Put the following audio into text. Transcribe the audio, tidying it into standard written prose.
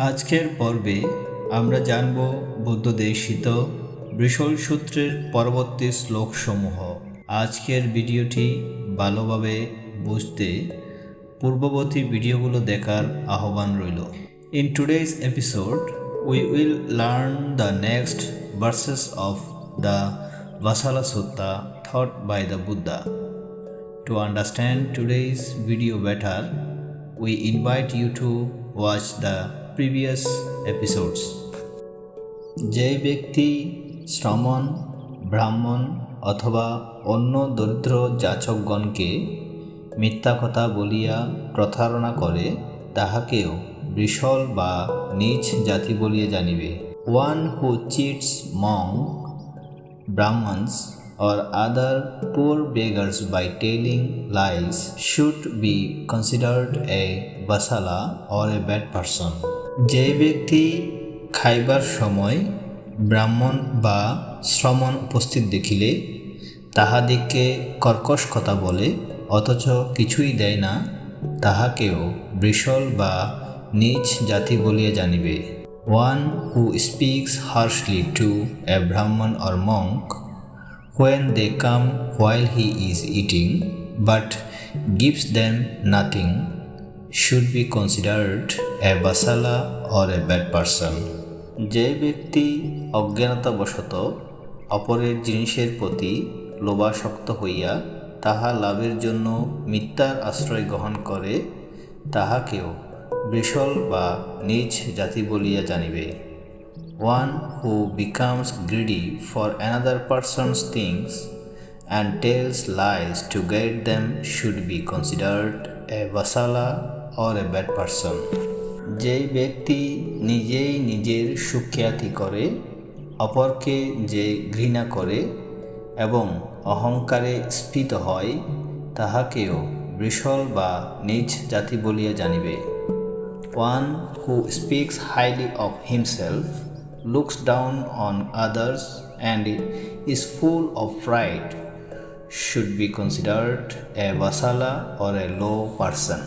আজকের পর্বে আমরা জানব বুদ্ধদেশিত বৃষল সূত্রের পরবর্তী শ্লোকসমূহ। আজকের ভিডিওটি ভালোভাবে বুঝতে পূর্ববর্তী ভিডিওগুলো দেখার আহ্বান রইল। In today's episode, we will learn the next verses of the Vasala Sutta taught by the Buddha. To understand today's video better, we invite you to watch the previous episodes. যে ব্যক্তি শ্রমণ, ব্রাহ্মণ অথবা অন্য দরিদ্র যাচকগণকে মিথ্যা কথা বলিয়া প্রতারণা করে তাহাকেও বৃষল বা নীচ জাতি বলিয়া জানিবে। One who cheats monk, Brahmins or other poor beggars by telling lies should be considered a vasala or a bad person. যে ব্যক্তি খাইবার সময় ব্রাহ্মণ বা শ্রমণ উপস্থিত দেখিলে তাহাদিগকে কর্কশ কথা বলে অথচ কিছুই দেয় না, তাহাকেও বৃষল বা নীচ জাতি বলিয়া জানিবে। One who speaks harshly to a Brahman or monk when they come while he is eating but gives them nothing should be considered a vasala or a bad person. যে ব্যক্তি অজ্ঞানতাবশত অপরের জিনিসের প্রতি লোভাসক্ত হইয়া তাহা লাভের জন্য মিথ্যার আশ্রয় গ্রহণ করে তাহাকেও বৃষল বা নীচ জাতি বলিয়া জানিবে। One who becomes greedy for another person's things and tells lies to get them should be considered a vasala or a bad person. যেই ব্যক্তি নিজেই নিজের সুখ্যাতি করে, অপরকে যে ঘৃণা করে এবং অহংকারে স্ফীত হয় তাহাকেও বৃষল বা নীচ জাতি বলিয়া জানিবে। One who speaks highly of himself, looks down on others and is full of pride should be considered a vasala or a low person.